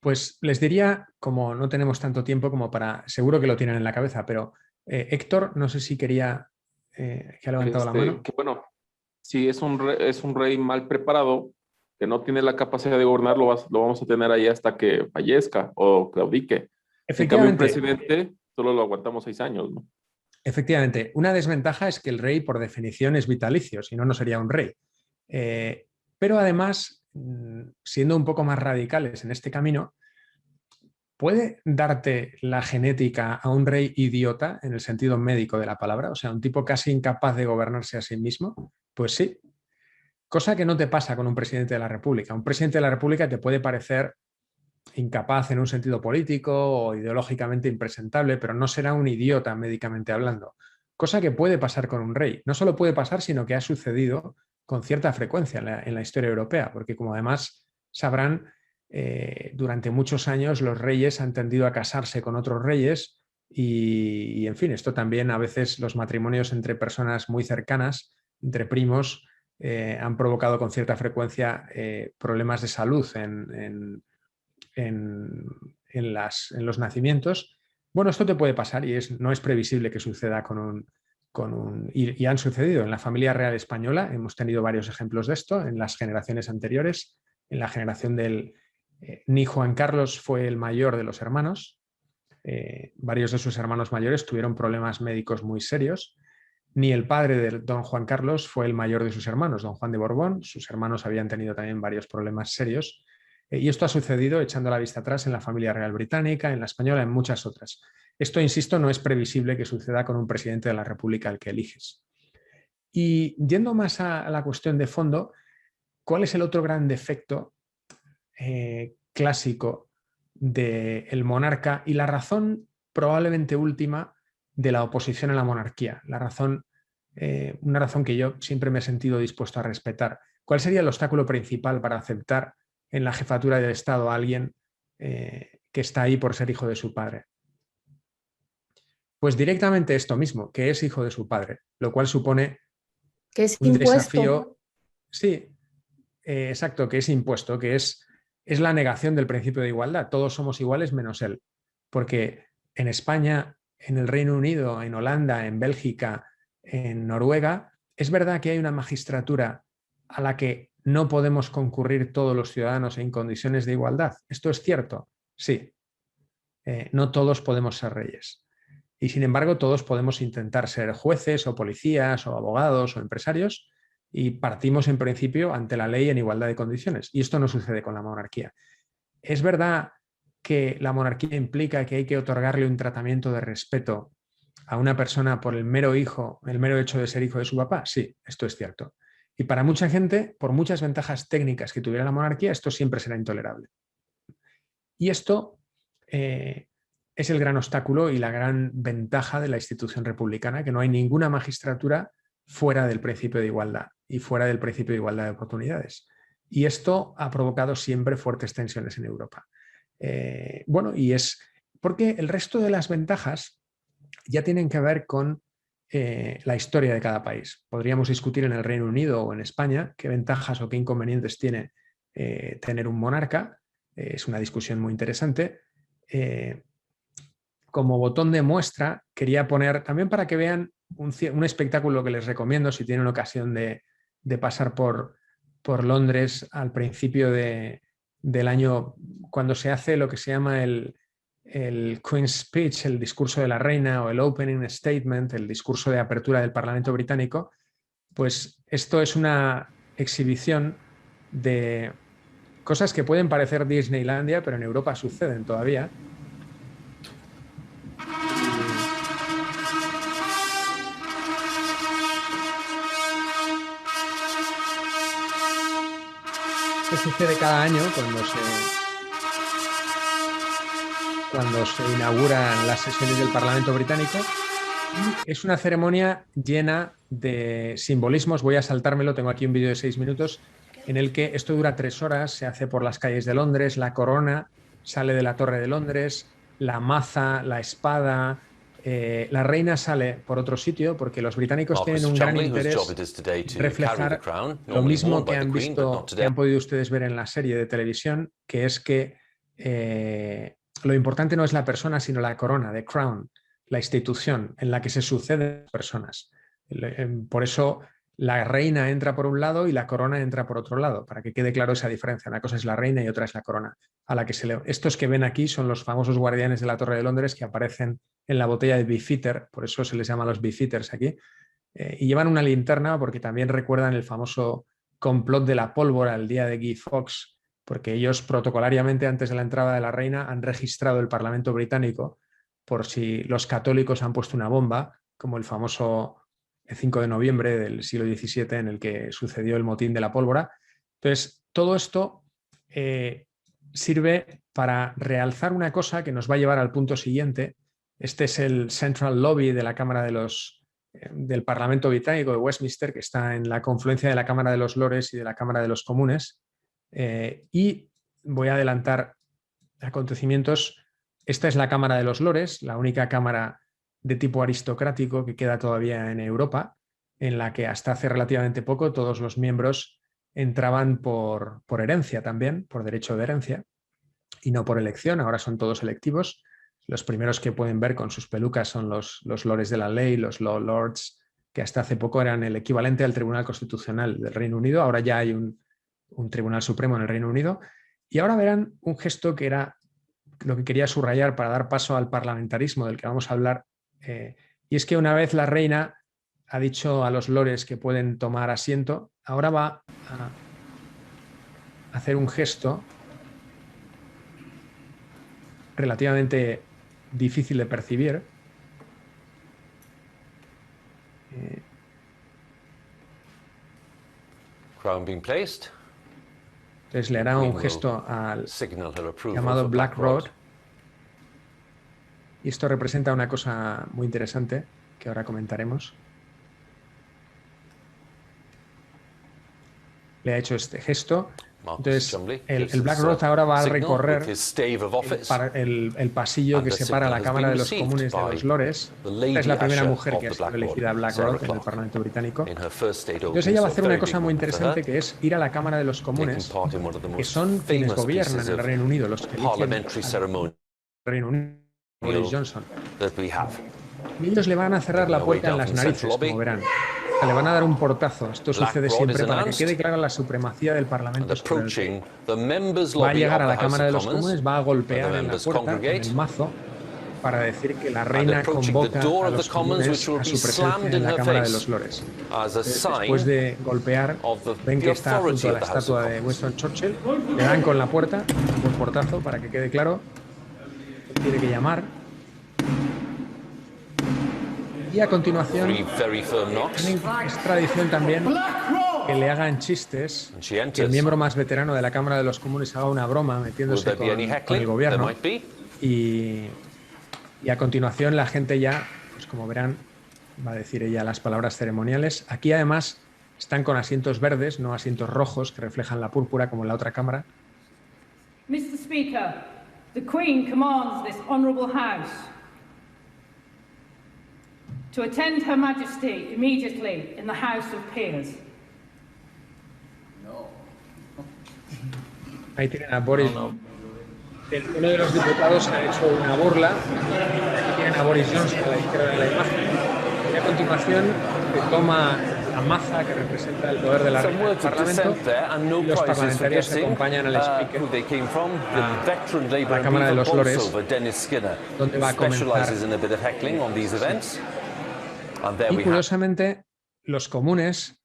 Pues les diría, como no tenemos tanto tiempo como para, seguro que lo tienen en la cabeza, pero Héctor, no sé si quería, que ha levantado la mano. Que bueno, si es un rey mal preparado, que no tiene la capacidad de gobernar, lo vamos a tener ahí hasta que fallezca o claudique. En cambio, un Efectivamente, presidente solo lo aguantamos 6 años, ¿no? efectivamente, una desventaja es que el rey, por definición, es vitalicio, si no, no sería un rey. Pero además, siendo un poco más radicales en este camino, ¿puede darte la genética a un rey idiota en el sentido médico de la palabra? O sea, un tipo casi incapaz de gobernarse a sí mismo. Pues sí, cosa que no te pasa con un presidente de la República. Un presidente de la República te puede parecer incapaz en un sentido político o ideológicamente impresentable, pero no será un idiota médicamente hablando. Cosa que puede pasar con un rey. No solo puede pasar, sino que ha sucedido con cierta frecuencia en la historia europea, porque como además sabrán, durante muchos años los reyes han tendido a casarse con otros reyes y, en fin, esto también a veces los matrimonios entre personas muy cercanas, entre primos, han provocado con cierta frecuencia problemas de salud en, en los nacimientos. Bueno, esto te puede pasar y no es previsible que suceda y han sucedido. En la familia real española hemos tenido varios ejemplos de esto en las generaciones anteriores. En la generación del... ni Juan Carlos fue el mayor de los hermanos. Varios de sus hermanos mayores tuvieron problemas médicos muy serios. Ni el padre de don Juan Carlos fue el mayor de sus hermanos, don Juan de Borbón. Sus hermanos habían tenido también varios problemas serios. Y esto ha sucedido, echando la vista atrás, en la familia real británica, en la española, en muchas otras. Esto, insisto, no es previsible que suceda con un presidente de la República al que eliges. Y yendo más a la cuestión de fondo, ¿cuál es el otro gran defecto clásico del monarca y la razón probablemente última de la oposición a la monarquía? Una razón que yo siempre me he sentido dispuesto a respetar. ¿Cuál sería el obstáculo principal para aceptar en la jefatura del Estado a alguien que está ahí por ser hijo de su padre? Pues directamente esto mismo, que es hijo de su padre, lo cual supone Que es un impuesto. desafío, sí, exacto, que es impuesto, que es la negación del principio de igualdad. Todos somos iguales menos él. Porque en España, en el Reino Unido, en Holanda, en Bélgica, en Noruega, es verdad que hay una magistratura a la que no podemos concurrir todos los ciudadanos en condiciones de igualdad. ¿Esto es cierto? Sí. No todos podemos ser reyes. Y sin embargo, todos podemos intentar ser jueces o policías o abogados o empresarios y partimos en principio ante la ley en igualdad de condiciones. Y esto no sucede con la monarquía. Es verdad que la monarquía implica que hay que otorgarle un tratamiento de respeto a una persona por el mero hecho de ser hijo de su papá. Sí, esto es cierto. Y para mucha gente, por muchas ventajas técnicas que tuviera la monarquía, esto siempre será intolerable. Y esto es el gran obstáculo y la gran ventaja de la institución republicana, que no hay ninguna magistratura fuera del principio de igualdad y fuera del principio de igualdad de oportunidades. Y esto ha provocado siempre fuertes tensiones en Europa. Bueno, y es porque el resto de las ventajas ya tienen que ver con la historia de cada país. Podríamos discutir en el Reino Unido o en España qué ventajas o qué inconvenientes tiene tener un monarca. Es una discusión muy interesante. Como botón de muestra, quería poner, también para que vean un espectáculo que les recomiendo si tienen ocasión de pasar por Londres al principio del año, cuando se hace lo que se llama el Queen's Speech, el discurso de la reina, o el Opening Statement, el discurso de apertura del Parlamento británico. Pues esto es una exhibición de cosas que pueden parecer Disneylandia, pero en Europa suceden todavía. Esto sucede cada año cuando se inauguran las sesiones del Parlamento británico. Es una ceremonia llena de simbolismos. Voy a saltármelo, tengo aquí un vídeo de 6 minutos en el que esto dura 3 horas, se hace por las calles de Londres, la corona sale de la Torre de Londres, la maza, la espada, la reina sale por otro sitio porque los británicos tienen un gran interés en reflejar lo mismo que han visto, que han podido ustedes ver en la serie de televisión, que es que lo importante no es la persona, sino la corona, the crown, la institución en la que se suceden las personas. Por eso la reina entra por un lado y la corona entra por otro lado, para que quede claro esa diferencia. Una cosa es la reina y otra es la corona. A la que estos que ven aquí son los famosos guardianes de la Torre de Londres que aparecen en la botella de Beefeater, por eso se les llama los Beefeaters aquí, y llevan una linterna porque también recuerdan el famoso complot de la pólvora el día de Guy Fawkes, porque ellos protocolariamente antes de la entrada de la reina han registrado el Parlamento británico por si los católicos han puesto una bomba, como el famoso 5 de noviembre del siglo XVII en el que sucedió el motín de la pólvora. Entonces, todo esto sirve para realzar una cosa que nos va a llevar al punto siguiente. Este es el Central Lobby de la Cámara del Parlamento Británico de Westminster, que está en la confluencia de la Cámara de los Lores y de la Cámara de los Comunes. Y voy a adelantar acontecimientos. Esta es la Cámara de los Lores, la única cámara de tipo aristocrático que queda todavía en Europa, en la que hasta hace relativamente poco todos los miembros entraban por herencia también, por derecho de herencia, y no por elección. Ahora son todos electivos. Los primeros que pueden ver con sus pelucas son los lores de la ley, los law lords, que hasta hace poco eran el equivalente al Tribunal Constitucional del Reino Unido. Ahora ya hay un Tribunal Supremo en el Reino Unido. Y ahora verán un gesto que era lo que quería subrayar para dar paso al parlamentarismo del que vamos a hablar. Y es que una vez la reina ha dicho a los lores que pueden tomar asiento, ahora va a hacer un gesto relativamente difícil de percibir. Crown being placed. Entonces le hará un gesto al llamado Black Rod. Y esto representa una cosa muy interesante que ahora comentaremos. Le ha hecho este gesto. Entonces, el Black Rod ahora va a recorrer el pasillo que separa la Cámara de los Comunes de los Lores. Esta es la primera mujer que ha sido elegida Black Rod en el Parlamento británico. Entonces ella va a hacer una cosa muy interesante, que es ir a la Cámara de los Comunes, que son quienes gobiernan en el Reino Unido, los que eligen al Reino Unido, Boris Johnson. Y ellos le van a cerrar la puerta en las narices, como verán. Le van a dar un portazo. Esto sucede siempre para que quede clara la supremacía del Parlamento sobre el rey. Va a llegar a la Cámara de los Comunes, va a golpear en la puerta con el mazo para decir que la reina convoca a los comunes a su presencia en la Cámara de los Lores. Después de golpear, ven que está junto a la estatua de Winston Churchill, le dan con la puerta un portazo para que quede claro. Tiene que llamar. Y a continuación, es tradición también que le hagan chistes, que el miembro más veterano de la Cámara de los Comunes haga una broma metiéndose con el gobierno. Y a continuación la gente ya, pues como verán, va a decir ella las palabras ceremoniales. Aquí además están con asientos verdes, no asientos rojos que reflejan la púrpura como en la otra cámara. Mr. Speaker, the Queen commands this honourable House to attend Her Majesty immediately in the House of Peers. Ahí tienen a Boris. Uno de los diputados ha hecho una burla. Aquí tienen a Boris Johnson a la izquierda de la imagen. Y a continuación se toma la maza que representa el poder de la reina del Parlamento. Y los parlamentarios acompañan al Speaker a la Cámara de los Lores, donde va a comenzar. Y curiosamente, los comunes,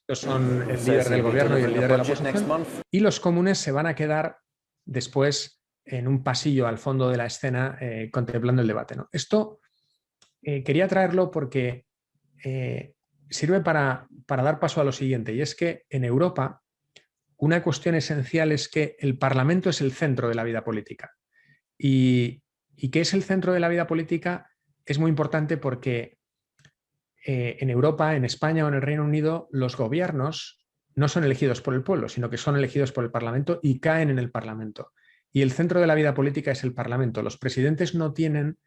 estos son el líder del gobierno y el líder de la oposición, y los comunes se van a quedar después en un pasillo al fondo de la escena contemplando el debate, ¿no? Esto quería traerlo porque sirve para dar paso a lo siguiente, y es que en Europa una cuestión esencial es que el Parlamento es el centro de la vida política. ¿Y qué es el centro de la vida política? Es muy importante porque en Europa, en España o en el Reino Unido, los gobiernos no son elegidos por el pueblo, sino que son elegidos por el Parlamento y caen en el Parlamento. Y el centro de la vida política es el Parlamento. Los presidentes no tienen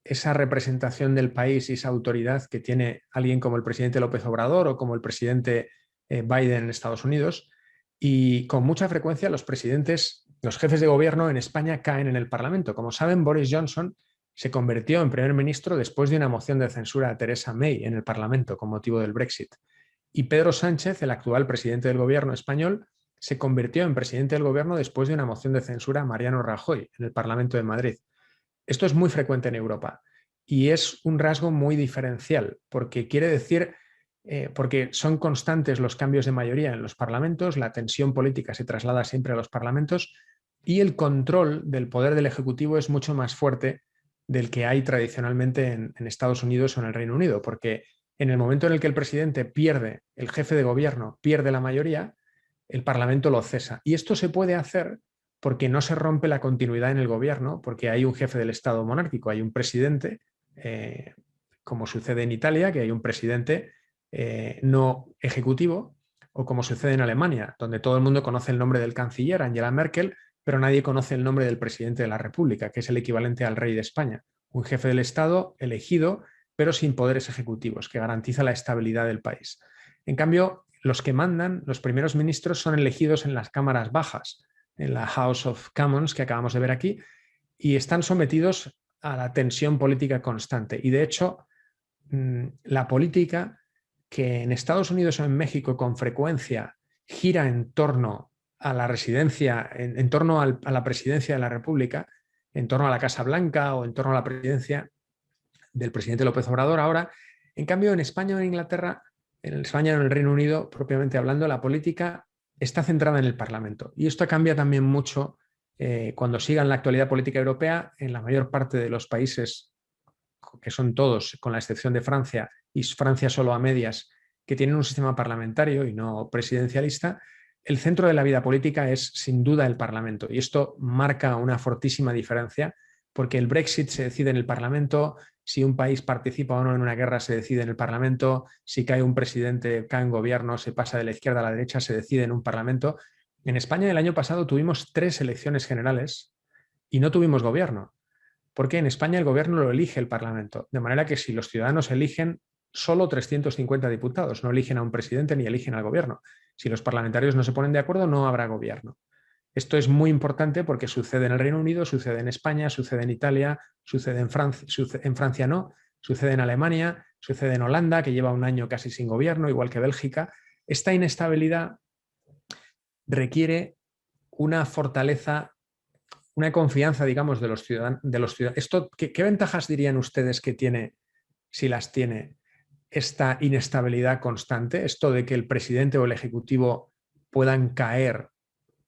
esa representación del país y esa autoridad que tiene alguien como el presidente López Obrador o como el presidente Biden en Estados Unidos. Y con mucha frecuencia los presidentes los jefes de gobierno en España caen en el Parlamento. Como saben, Boris Johnson se convirtió en primer ministro después de una moción de censura a Theresa May en el Parlamento con motivo del Brexit. Y Pedro Sánchez, el actual presidente del gobierno español, se convirtió en presidente del gobierno después de una moción de censura a Mariano Rajoy en el Parlamento de Madrid. Esto es muy frecuente en Europa y es un rasgo muy diferencial porque quiere decir, porque son constantes los cambios de mayoría en los parlamentos, la tensión política se traslada siempre a los parlamentos y el control del poder del Ejecutivo es mucho más fuerte del que hay tradicionalmente en Estados Unidos o en el Reino Unido, porque en el momento en el que el presidente pierde, el jefe de gobierno pierde la mayoría, el Parlamento lo cesa. Y esto se puede hacer porque no se rompe la continuidad en el gobierno, porque hay un jefe del Estado monárquico, hay un presidente, como sucede en Italia, que hay un presidente no ejecutivo, o como sucede en Alemania, donde todo el mundo conoce el nombre del canciller, Angela Merkel, pero nadie conoce el nombre del presidente de la República, que es el equivalente al rey de España, un jefe del Estado elegido, pero sin poderes ejecutivos, que garantiza la estabilidad del país. En cambio, los que mandan, los primeros ministros, son elegidos en las cámaras bajas, en la House of Commons, que acabamos de ver aquí, y están sometidos a la tensión política constante. Y de hecho, la política que en Estados Unidos o en México con frecuencia gira en torno a la residencia, en torno a la presidencia de la República, en torno a la Casa Blanca o en torno a la presidencia del presidente López Obrador ahora. En cambio, en España o en Inglaterra, en España o en el Reino Unido, propiamente hablando, la política está centrada en el Parlamento. Y esto cambia también mucho cuando sigan la actualidad política europea. En la mayor parte de los países, que son todos, con la excepción de Francia, y Francia solo a medias, que tienen un sistema parlamentario y no presidencialista, el centro de la vida política es sin duda el Parlamento. Y esto marca una fortísima diferencia, porque el Brexit se decide en el Parlamento, si un país participa o no en una guerra se decide en el Parlamento, si cae un presidente, cae un gobierno, se pasa de la izquierda a la derecha, se decide en un Parlamento. En España el año pasado tuvimos 3 elecciones generales y no tuvimos gobierno, porque en España el gobierno lo elige el Parlamento, de manera que si los ciudadanos eligen solo 350 diputados, no eligen a un presidente ni eligen al gobierno. Si los parlamentarios no se ponen de acuerdo, no habrá gobierno. Esto es muy importante porque sucede en el Reino Unido, sucede en España, sucede en Italia, sucede en Francia no, sucede en Alemania, sucede en Holanda, que lleva un año casi sin gobierno, igual que Bélgica. Esta inestabilidad requiere una fortaleza, una confianza, digamos, de los ciudadanos. ¿Qué ventajas dirían ustedes que tiene, si las tiene, esta inestabilidad constante? Esto de que el presidente o el ejecutivo puedan caer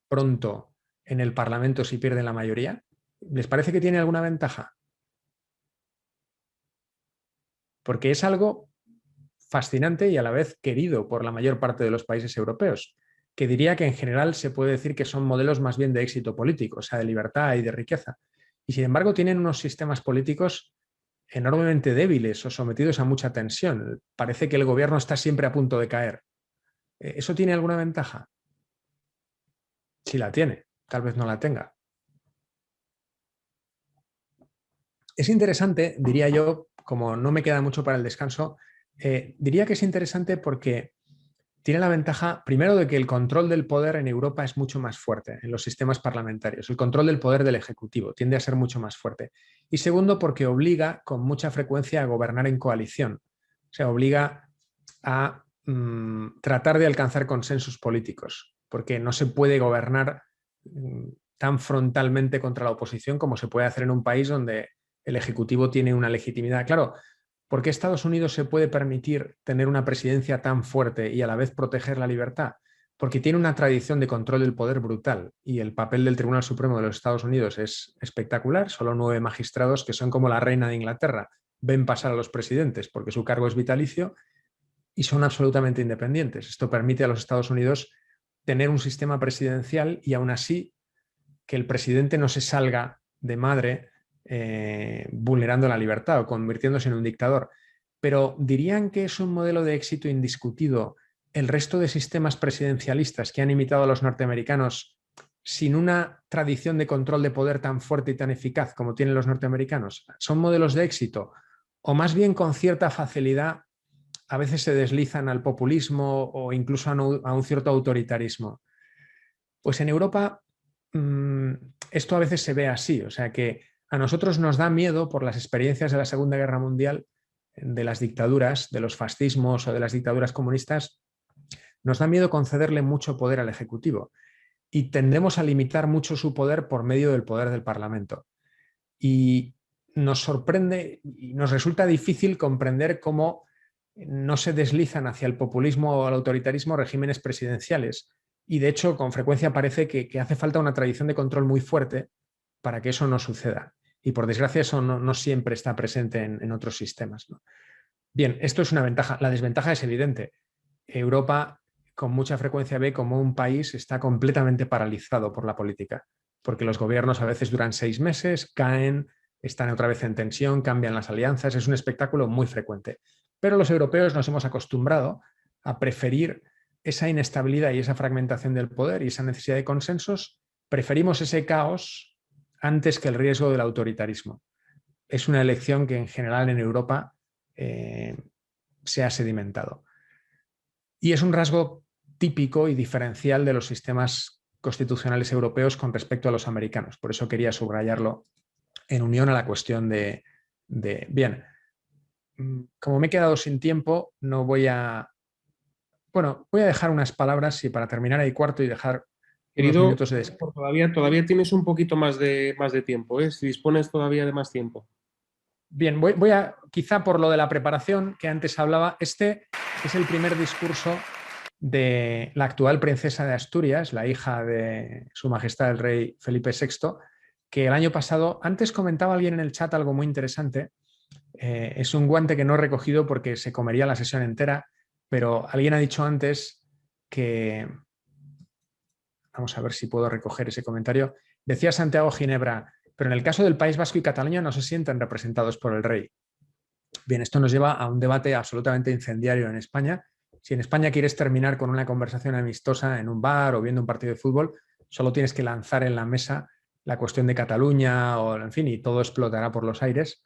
pronto en el Parlamento si pierden la mayoría. ¿Les parece que tiene alguna ventaja? Porque es algo fascinante y a la vez querido por la mayor parte de los países europeos, que diría que en general se puede decir que son modelos más bien de éxito político, o sea, de libertad y de riqueza. Y sin embargo tienen unos sistemas políticos enormemente débiles o sometidos a mucha tensión. Parece que el gobierno está siempre a punto de caer. ¿Eso tiene alguna ventaja? Sí la tiene, tal vez no la tenga. Es interesante, diría yo, como no me queda mucho para el descanso, diría que es interesante porque tiene la ventaja, primero, de que el control del poder en Europa es mucho más fuerte en los sistemas parlamentarios. El control del poder del Ejecutivo tiende a ser mucho más fuerte. Y segundo, porque obliga con mucha frecuencia a gobernar en coalición. O sea, obliga a tratar de alcanzar consensos políticos, porque no se puede gobernar tan frontalmente contra la oposición como se puede hacer en un país donde el Ejecutivo tiene una legitimidad. Claro, ¿por qué Estados Unidos se puede permitir tener una presidencia tan fuerte y a la vez proteger la libertad? Porque tiene una tradición de control del poder brutal y el papel del Tribunal Supremo de los Estados Unidos es espectacular. Solo 9 magistrados, que son como la reina de Inglaterra, ven pasar a los presidentes porque su cargo es vitalicio y son absolutamente independientes. Esto permite a los Estados Unidos tener un sistema presidencial y aún así que el presidente no se salga de madre vulnerando la libertad o convirtiéndose en un dictador. Pero ¿dirían que es un modelo de éxito indiscutido el resto de sistemas presidencialistas que han imitado a los norteamericanos sin una tradición de control de poder tan fuerte y tan eficaz como tienen los norteamericanos? ¿Son modelos de éxito? ¿O más bien con cierta facilidad a veces se deslizan al populismo o incluso a un cierto autoritarismo? Pues en Europa esto a veces se ve así, o sea que a nosotros nos da miedo por las experiencias de la Segunda Guerra Mundial, de las dictaduras, de los fascismos o de las dictaduras comunistas, nos da miedo concederle mucho poder al Ejecutivo y tendemos a limitar mucho su poder por medio del poder del Parlamento. Y nos sorprende y nos resulta difícil comprender cómo no se deslizan hacia el populismo o el autoritarismo regímenes presidenciales. Y de hecho, con frecuencia parece que hace falta una tradición de control muy fuerte para que eso no suceda. Y por desgracia eso no siempre está presente en otros sistemas, ¿no? Bien, esto es una ventaja. La desventaja es evidente. Europa con mucha frecuencia ve como un país está completamente paralizado por la política, porque los gobiernos a veces duran 6 meses, caen, están otra vez en tensión, cambian las alianzas, es un espectáculo muy frecuente. Pero los europeos nos hemos acostumbrado a preferir esa inestabilidad y esa fragmentación del poder y esa necesidad de consensos, preferimos ese caos antes que el riesgo del autoritarismo. Es una elección que en general en Europa se ha sedimentado. Y es un rasgo típico y diferencial de los sistemas constitucionales europeos con respecto a los americanos. Por eso quería subrayarlo en unión a la cuestión de bien, como me he quedado sin tiempo, no voy a... Bueno, voy a dejar unas palabras y para terminar hay cuarto y dejar unos Querido, minutos de... todavía tienes un poquito más de tiempo, ¿eh? Si dispones todavía de más tiempo. Bien, voy a, quizá por lo de la preparación que antes hablaba, este es el primer discurso de la actual princesa de Asturias, la hija de Su Majestad el Rey Felipe VI, que el año pasado, antes comentaba alguien en el chat algo muy interesante, es un guante que no he recogido porque se comería la sesión entera, pero alguien ha dicho antes que, vamos a ver si puedo recoger ese comentario, decía Santiago Ginebra, pero en el caso del País Vasco y Cataluña no se sienten representados por el rey. Bien, esto nos lleva a un debate absolutamente incendiario en España. Si en España quieres terminar con una conversación amistosa en un bar o viendo un partido de fútbol, solo tienes que lanzar en la mesa la cuestión de Cataluña o, en fin, y todo explotará por los aires.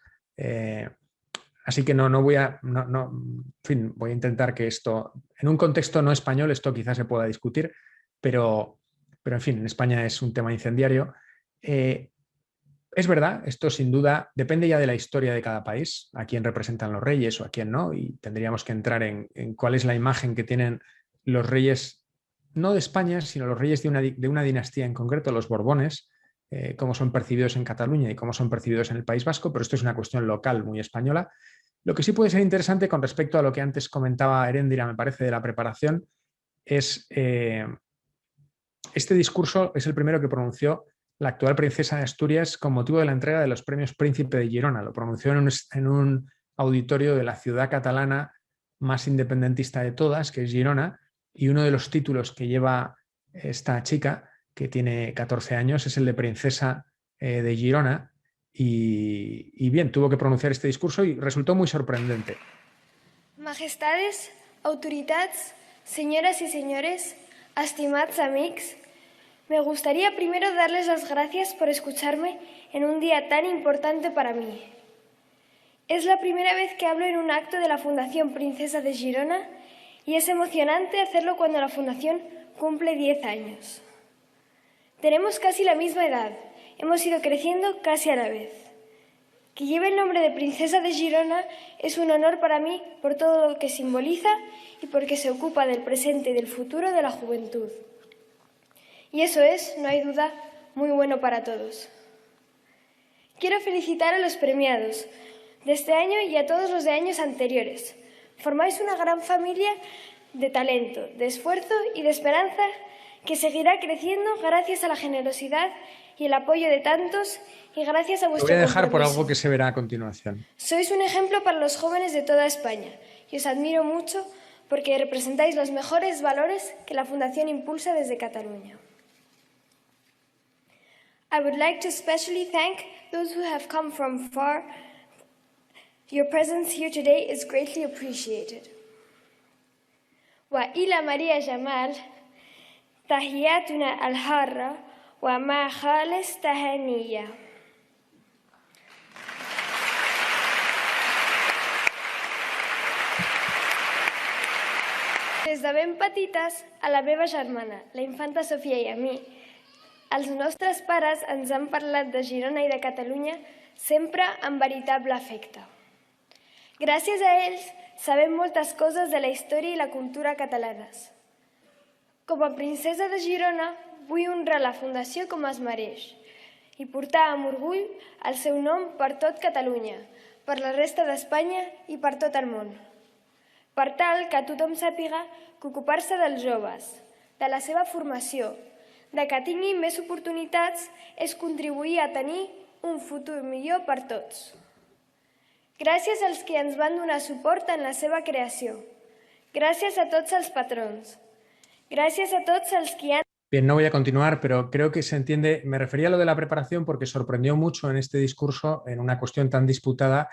Así que no voy a, en fin, voy a intentar que esto, en un contexto no español, esto quizás se pueda discutir, pero en fin, en España es un tema incendiario. Es verdad, esto sin duda depende ya de la historia de cada país, a quién representan los reyes o a quién no, y tendríamos que entrar en cuál es la imagen que tienen los reyes, no de España, sino los reyes de una dinastía en concreto, los Borbones, cómo son percibidos en Cataluña y cómo son percibidos en el País Vasco, pero esto es una cuestión local muy española. Lo que sí puede ser interesante con respecto a lo que antes comentaba Heréndira, me parece, de la preparación, es este discurso es el primero que pronunció la actual princesa de Asturias con motivo de la entrega de los premios Príncipe de Girona. Lo pronunció en un auditorio de la ciudad catalana más independentista de todas, que es Girona, y uno de los títulos que lleva esta chica, que tiene 14 años, es el de princesa de Girona, y bien, tuvo que pronunciar este discurso y resultó muy sorprendente. Majestades, autoritats, señoras y señores, estimats amics, me gustaría primero darles las gracias por escucharme en un día tan importante para mí. Es la primera vez que hablo en un acto de la Fundación Princesa de Girona y es emocionante hacerlo cuando la Fundación cumple 10 años. Tenemos casi la misma edad, hemos ido creciendo casi a la vez. Que lleve el nombre de Princesa de Girona es un honor para mí por todo lo que simboliza y porque se ocupa del presente y del futuro de la juventud. Y eso es, no hay duda, muy bueno para todos. Quiero felicitar a los premiados de este año y a todos los de años anteriores. Formáis una gran familia de talento, de esfuerzo y de esperanza que seguirá creciendo gracias a la generosidad y el apoyo de tantos y gracias a vuestro compromiso. Lo voy a dejar por algo que se verá a continuación. Sois un ejemplo para los jóvenes de toda España y os admiro mucho porque representáis los mejores valores que la Fundación impulsa desde Cataluña. I would like to especially thank those who have come from far. Your presence here today is greatly appreciated. Wa ila Maria Jamal, tahiyatuna al-harra, wa ma khales tahaniya. Des de ben petites, a la meva germana, la infanta Sofia i a mi, Els nostres pares ens han parlat de Girona i de Catalunya sempre amb veritable afecte. Gràcies a ells sabem moltes coses de la història i la cultura catalanes. Com a princesa de Girona vull honrar la Fundació com es mereix i portar amb orgull el seu nom per tot Catalunya, per la resta d'Espanya i per tot el món. Per tal que tothom sàpiga que ocupar-se dels joves, de la seva formació, de que tinguin més oportunitats és contribuir a tenir un futur millor per tots. Gràcies als que ens van donar suport en la seva creació. Gràcies a tots els patrons. Gràcies a tots els que han... Bien, no voy a continuar, pero creo que se entiende. Me refería a lo de la preparación porque sorprendió mucho en este discurso, en una cuestión tan disputada,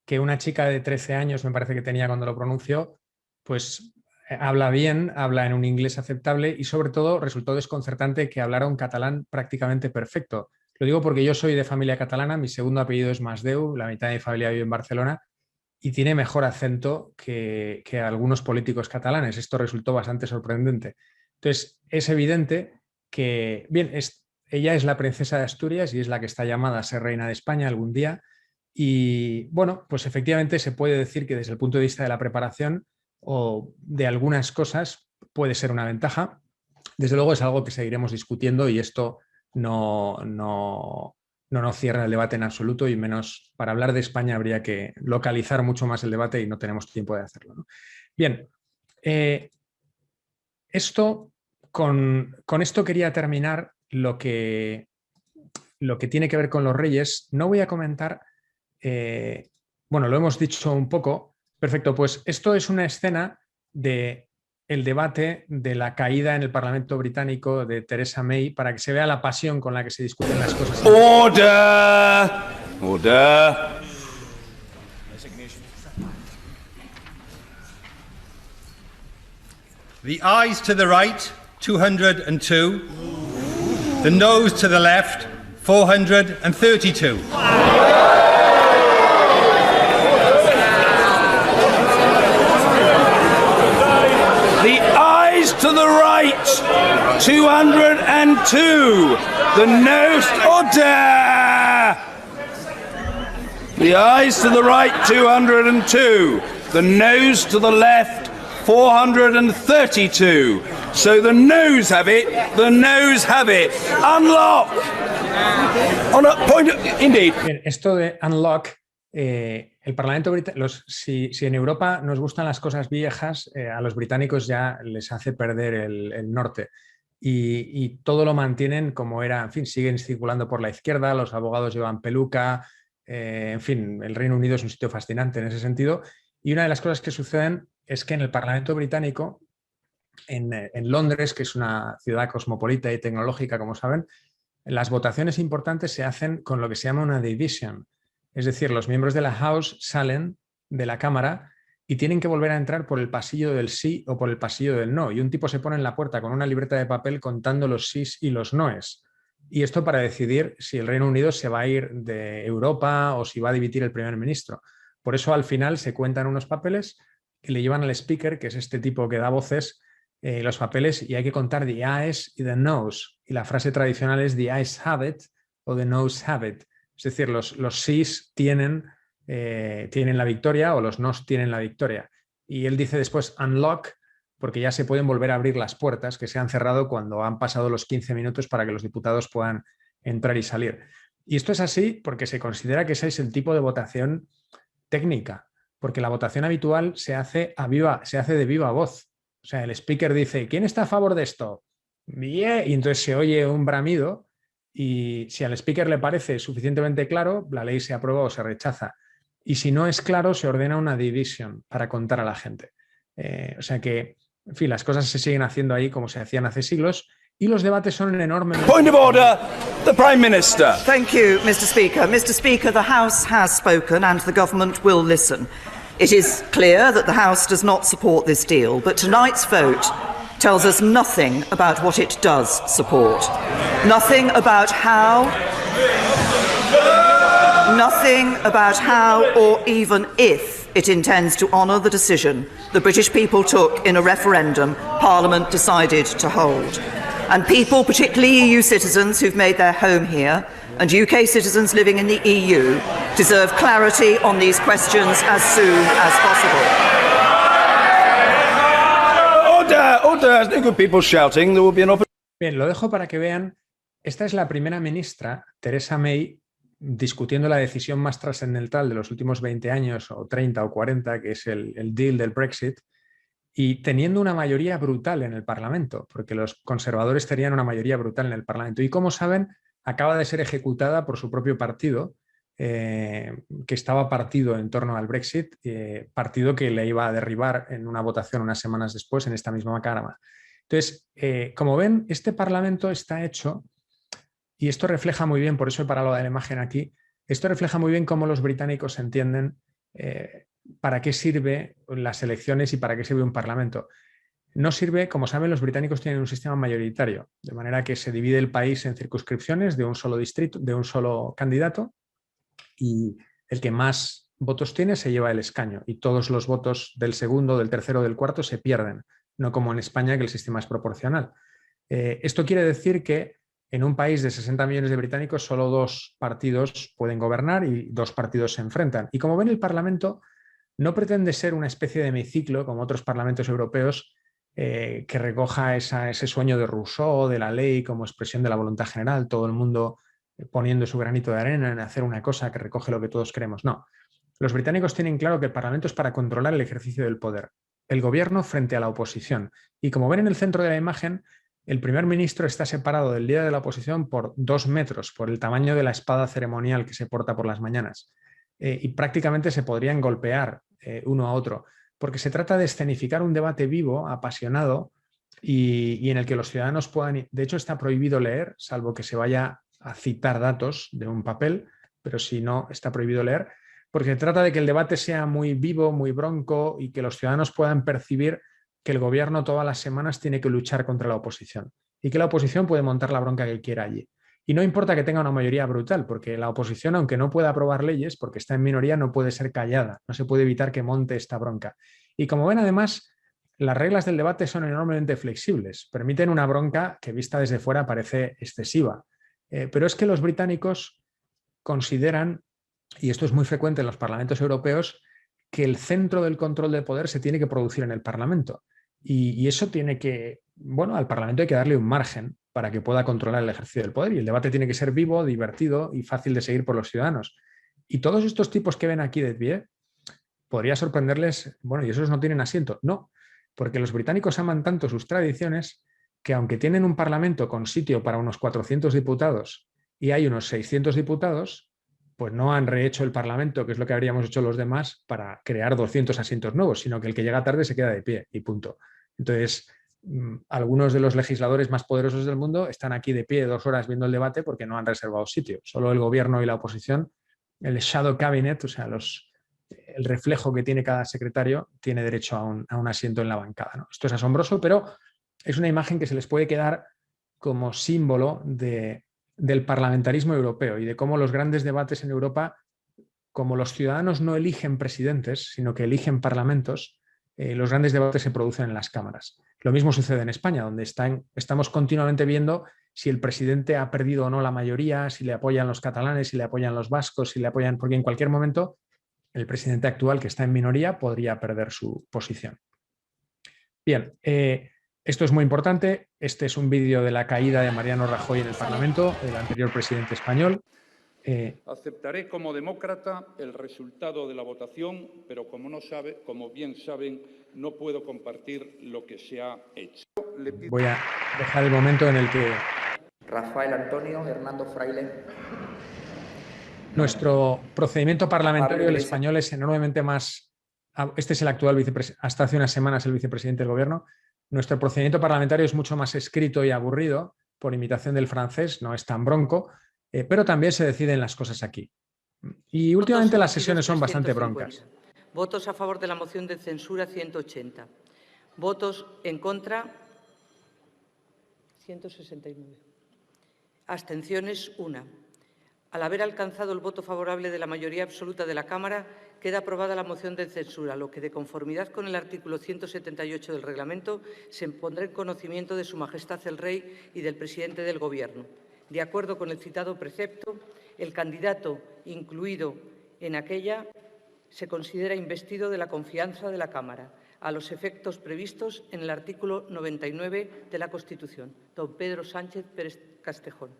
que una chica de 13 años, me parece que tenía cuando lo pronunció, pues habla bien, habla en un inglés aceptable y sobre todo resultó desconcertante que hablara un catalán prácticamente perfecto. Lo digo porque yo soy de familia catalana, mi segundo apellido es Masdeu, la mitad de mi familia vive en Barcelona y tiene mejor acento que algunos políticos catalanes. Esto resultó bastante sorprendente. Entonces, es evidente que, bien, ella es la princesa de Asturias y es la que está llamada a ser reina de España algún día y, bueno, pues efectivamente se puede decir que desde el punto de vista de la preparación o de algunas cosas puede ser una ventaja. Desde luego es algo que seguiremos discutiendo y esto no nos cierra el debate en absoluto y menos para hablar de España habría que localizar mucho más el debate y no tenemos tiempo de hacerlo, ¿no? Bien, con esto quería terminar lo que tiene que ver con los reyes. No voy a comentar, bueno, lo hemos dicho un poco. Perfecto, pues esto es una escena del debate de la caída en el Parlamento británico de Theresa May para que se vea la pasión con la que se discuten las cosas. Order! Order! The eyes to the right, 202. The nose to the left, 432. To the right, 202. The nose, order. The eyes to the right, 202. The nose to the left, 432. So the nose have it, the nose have it. Unlock. On a point of, indeed. Bien, esto de unlock, el Parlamento británico, si en Europa nos gustan las cosas viejas, a los británicos ya les hace perder el norte y todo lo mantienen como era, en fin, siguen circulando por la izquierda, los abogados llevan peluca, en fin, el Reino Unido es un sitio fascinante en ese sentido y una de las cosas que suceden es que en el Parlamento británico, en Londres, que es una ciudad cosmopolita y tecnológica, como saben, las votaciones importantes se hacen con lo que se llama una division. Es decir, los miembros de la House salen de la Cámara y tienen que volver a entrar por el pasillo del sí o por el pasillo del no. Y un tipo se pone en la puerta con una libreta de papel contando los sís y los noes. Y esto para decidir si el Reino Unido se va a ir de Europa o si va a dimitir el primer ministro. Por eso al final se cuentan unos papeles que le llevan al speaker, que es este tipo que da voces, los papeles y hay que contar the ayes y the noes. Y la frase tradicional es the ayes have it o the noes have it. Es decir, los sís tienen la victoria o los nos tienen la victoria. Y él dice después unlock porque ya se pueden volver a abrir las puertas que se han cerrado cuando han pasado los 15 minutos para que los diputados puedan entrar y salir. Y esto es así porque se considera que ese es el tipo de votación técnica, porque la votación habitual se hace de viva voz. O sea, el speaker dice, ¿quién está a favor de esto? Bien. Y entonces se oye un bramido y si al speaker le parece suficientemente claro, la ley se aprueba o se rechaza. Y si no es claro, se ordena una division para contar a la gente. O sea que, en fin, las cosas se siguen haciendo ahí como se hacían hace siglos y los debates son enormes. Point of order, the Prime Minister. Thank you, Mr. Speaker. Mr. Speaker, the House has spoken and the government will listen. It is clear that the House does not support this deal, but tonight's vote tells us nothing about what it does support. Nothing about how or even if it intends to honour the decision the British people took in a referendum Parliament decided to hold. And people, particularly EU citizens who've made their home here, and UK citizens living in the EU, deserve clarity on these questions as soon as possible. Order! No good people shouting. There will be an opportunity. Bien, lo dejo para que vean. Esta es la primera ministra, Theresa May, discutiendo la decisión más trascendental de los últimos 20 años, o 30 o 40, que es el deal del Brexit, y teniendo una mayoría brutal en el Parlamento, porque los conservadores tenían una mayoría brutal en el Parlamento. Y como saben, acaba de ser ejecutada por su propio partido, que estaba partido en torno al Brexit, partido que le iba a derribar en una votación unas semanas después en esta misma Cámara. Entonces, como ven, este Parlamento está hecho, y esto refleja muy bien, por eso he parado la imagen aquí, esto refleja muy bien cómo los británicos entienden para qué sirve las elecciones y para qué sirve un Parlamento. No sirve, como saben, los británicos tienen un sistema mayoritario, de manera que se divide el país en circunscripciones de un solo distrito, de un solo candidato, y el que más votos tiene se lleva el escaño, y todos los votos del segundo, del tercero, del cuarto se pierden, no como en España, que el sistema es proporcional. Esto quiere decir que en un país de 60 millones de británicos solo 2 partidos pueden gobernar y 2 partidos se enfrentan. Y como ven, el Parlamento no pretende ser una especie de hemiciclo, como otros parlamentos europeos, que recoja ese sueño de Rousseau, de la ley como expresión de la voluntad general, todo el mundo poniendo su granito de arena en hacer una cosa que recoge lo que todos queremos. No. Los británicos tienen claro que el Parlamento es para controlar el ejercicio del poder, el gobierno frente a la oposición. Y como ven en el centro de la imagen, el primer ministro está separado del líder de la oposición por 2 metros, por el tamaño de la espada ceremonial que se porta por las mañanas. Y prácticamente se podrían golpear uno a otro, porque se trata de escenificar un debate vivo, apasionado, y en el que los ciudadanos puedan... De hecho, está prohibido leer, salvo que se vaya a citar datos de un papel, pero si no, está prohibido leer, porque se trata de que el debate sea muy vivo, muy bronco, y que los ciudadanos puedan percibir que el gobierno todas las semanas tiene que luchar contra la oposición y que la oposición puede montar la bronca que quiera allí. Y no importa que tenga una mayoría brutal, porque la oposición, aunque no pueda aprobar leyes, porque está en minoría, no puede ser callada, no se puede evitar que monte esta bronca. Y como ven, además, las reglas del debate son enormemente flexibles, permiten una bronca que vista desde fuera parece excesiva. Pero es que los británicos consideran, y esto es muy frecuente en los parlamentos europeos, que el centro del control del poder se tiene que producir en el Parlamento. Y eso tiene que, bueno, al Parlamento hay que darle un margen para que pueda controlar el ejercicio del poder, y el debate tiene que ser vivo, divertido y fácil de seguir por los ciudadanos. Y todos estos tipos que ven aquí de pie, podría sorprenderles, bueno, y esos no tienen asiento. No, porque los británicos aman tanto sus tradiciones que aunque tienen un Parlamento con sitio para unos 400 diputados y hay unos 600 diputados, pues no han rehecho el Parlamento, que es lo que habríamos hecho los demás, para crear 200 asientos nuevos, sino que el que llega tarde se queda de pie y punto. Entonces, algunos de los legisladores más poderosos del mundo están aquí de pie 2 horas viendo el debate porque no han reservado sitio. Solo el gobierno y la oposición, el shadow cabinet, o sea, el reflejo que tiene cada secretario, tiene derecho a un asiento en la bancada, ¿no? Esto es asombroso, pero es una imagen que se les puede quedar como símbolo del parlamentarismo europeo y de cómo los grandes debates en Europa, como los ciudadanos no eligen presidentes, sino que eligen parlamentos, los grandes debates se producen en las cámaras. Lo mismo sucede en España, donde estamos continuamente viendo si el presidente ha perdido o no la mayoría, si le apoyan los catalanes, si le apoyan los vascos, si le apoyan, porque en cualquier momento el presidente actual, que está en minoría, podría perder su posición. Bien, esto es muy importante. Este es un vídeo de la caída de Mariano Rajoy en el Parlamento, el anterior presidente español. Aceptaré como demócrata el resultado de la votación, pero como bien saben, no puedo compartir lo que se ha hecho. Voy a dejar el momento en el que Rafael Antonio Hernando Fraile. Nuestro procedimiento parlamentario, el español, es enormemente más... Este es el actual vicepresidente, hasta hace unas semanas el vicepresidente del gobierno. Nuestro procedimiento parlamentario es mucho más escrito y aburrido, por imitación del francés, no es tan bronco, pero también se deciden las cosas aquí. Y últimamente las sesiones son bastante broncas. Votos a favor de la moción de censura, 180. Votos en contra, 169. Abstenciones, 1. Al haber alcanzado el voto favorable de la mayoría absoluta de la Cámara, queda aprobada la moción de censura, lo que, de conformidad con el artículo 178 del reglamento, se pondrá en conocimiento de Su Majestad el Rey y del presidente del Gobierno. De acuerdo con el citado precepto, el candidato incluido en aquella se considera investido de la confianza de la Cámara, a los efectos previstos en el artículo 99 de la Constitución. Don Pedro Sánchez Pérez Castejón.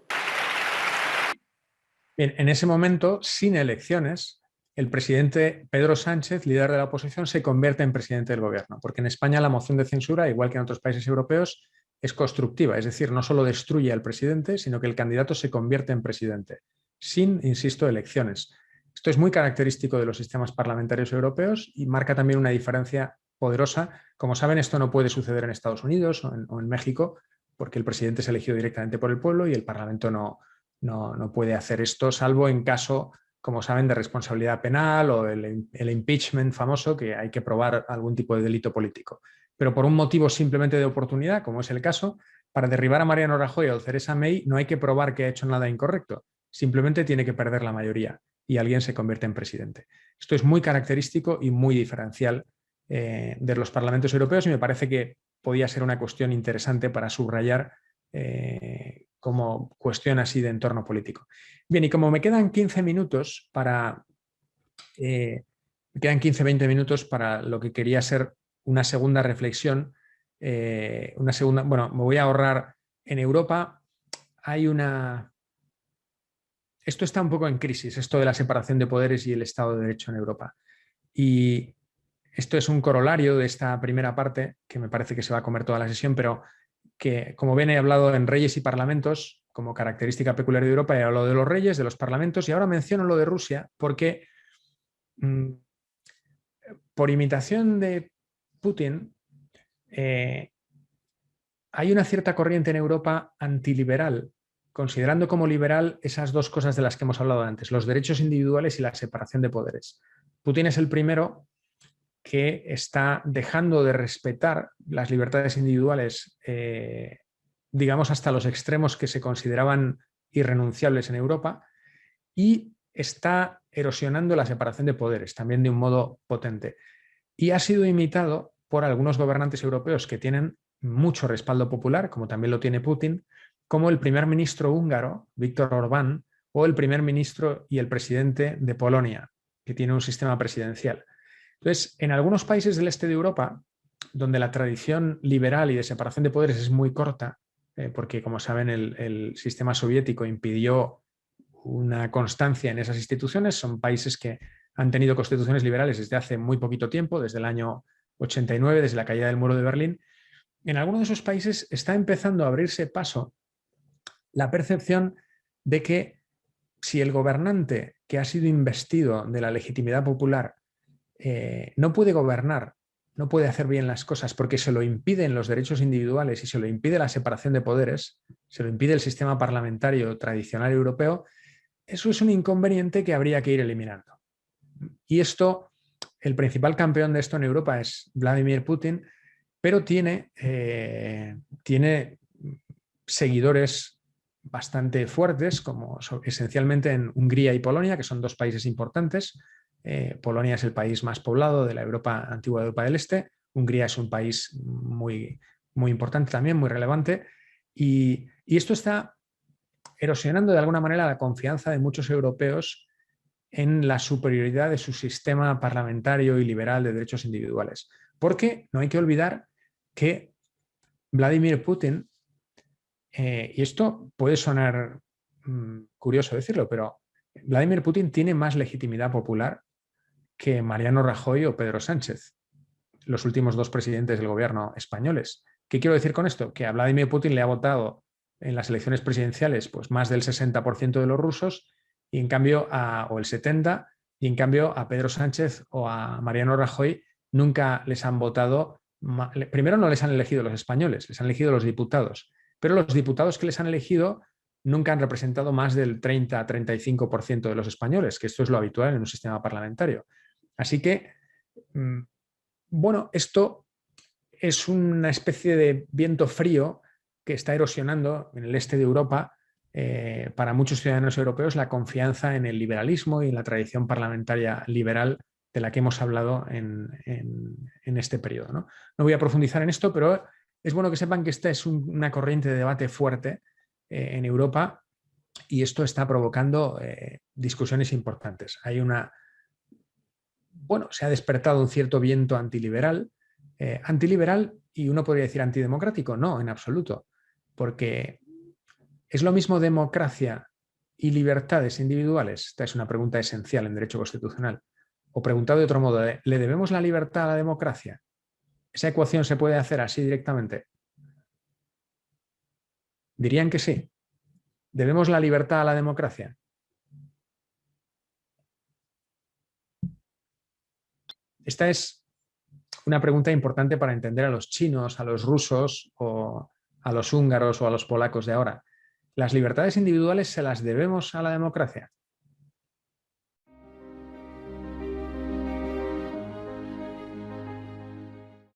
Bien, en ese momento, sin elecciones, el presidente Pedro Sánchez, líder de la oposición, se convierte en presidente del Gobierno, porque en España la moción de censura, igual que en otros países europeos, es constructiva, es decir, no solo destruye al presidente, sino que el candidato se convierte en presidente, sin, insisto, elecciones. Esto es muy característico de los sistemas parlamentarios europeos y marca también una diferencia poderosa. Como saben, esto no puede suceder en Estados Unidos o en México, porque el presidente es elegido directamente por el pueblo y el Parlamento no puede hacer esto, salvo en caso, como saben, de responsabilidad penal o el impeachment famoso, que hay que probar algún tipo de delito político. Pero por un motivo simplemente de oportunidad, como es el caso, para derribar a Mariano Rajoy o Theresa May no hay que probar que ha hecho nada incorrecto, simplemente tiene que perder la mayoría y alguien se convierte en presidente. Esto es muy característico y muy diferencial de los parlamentos europeos y me parece que podía ser una cuestión interesante para subrayar como cuestión así de entorno político. Bien, y como me quedan 15 minutos para... me quedan 15-20 minutos para lo que quería ser una segunda reflexión, bueno, me voy a ahorrar. En Europa hay una... Esto está un poco en crisis, esto de la separación de poderes y el Estado de Derecho en Europa. Y esto es un corolario de esta primera parte, que me parece que se va a comer toda la sesión, pero que, como ven, he hablado en reyes y parlamentos como característica peculiar de Europa, he hablado de los reyes, de los parlamentos, y ahora menciono lo de Rusia porque por imitación de Putin hay una cierta corriente en Europa antiliberal, considerando como liberal esas dos cosas de las que hemos hablado antes, los derechos individuales y la separación de poderes. Putin es el primero que está dejando de respetar las libertades individuales, digamos, hasta los extremos que se consideraban irrenunciables en Europa, y está erosionando la separación de poderes, también de un modo potente. Y ha sido imitado por algunos gobernantes europeos que tienen mucho respaldo popular, como también lo tiene Putin, como el primer ministro húngaro, Viktor Orbán, o el primer ministro y el presidente de Polonia, que tiene un sistema presidencial. Entonces, en algunos países del este de Europa, donde la tradición liberal y de separación de poderes es muy corta, porque, como saben, el sistema soviético impidió una constancia en esas instituciones, son países que han tenido constituciones liberales desde hace muy poquito tiempo, desde el año 89, desde la caída del muro de Berlín. En algunos de esos países está empezando a abrirse paso la percepción de que si el gobernante que ha sido investido de la legitimidad popular no puede gobernar, no puede hacer bien las cosas porque se lo impiden los derechos individuales y se lo impide la separación de poderes, se lo impide el sistema parlamentario tradicional europeo, eso es un inconveniente que habría que ir eliminando. Y esto, el principal campeón de esto en Europa es Vladimir Putin, pero tiene seguidores bastante fuertes, como esencialmente en Hungría y Polonia, que son dos países importantes. Polonia es el país más poblado de la antigua Europa del Este. Hungría es un país muy, muy importante también, muy relevante. Y esto está erosionando de alguna manera la confianza de muchos europeos en la superioridad de su sistema parlamentario y liberal de derechos individuales. Porque no hay que olvidar que Vladimir Putin, y esto puede sonar curioso decirlo, pero Vladimir Putin tiene más legitimidad popular que Mariano Rajoy o Pedro Sánchez, los últimos dos presidentes del gobierno españoles. ¿Qué quiero decir con esto? Que a Vladimir Putin le ha votado en las elecciones presidenciales pues más del 60% de los rusos, y en cambio o el 70%, y en cambio a Pedro Sánchez o a Mariano Rajoy nunca les han votado. Primero no les han elegido los españoles, les han elegido los diputados, pero los diputados que les han elegido nunca han representado más del 30-35% de los españoles, que esto es lo habitual en un sistema parlamentario. Así que, bueno, esto es una especie de viento frío que está erosionando en el este de Europa para muchos ciudadanos europeos la confianza en el liberalismo y en la tradición parlamentaria liberal de la que hemos hablado en este periodo, ¿no? No voy a profundizar en esto, pero es bueno que sepan que esta es una corriente de debate fuerte en Europa y esto está provocando discusiones importantes. Se ha despertado un cierto viento antiliberal y uno podría decir antidemocrático. No, en absoluto, porque ¿es lo mismo democracia y libertades individuales? Esta es una pregunta esencial en derecho constitucional. O preguntado de otro modo, ¿le debemos la libertad a la democracia? ¿Esa ecuación se puede hacer así directamente? Dirían que sí. ¿Debemos la libertad a la democracia? Esta es una pregunta importante para entender a los chinos, a los rusos o a los húngaros o a los polacos de ahora. ¿Las libertades individuales se las debemos a la democracia?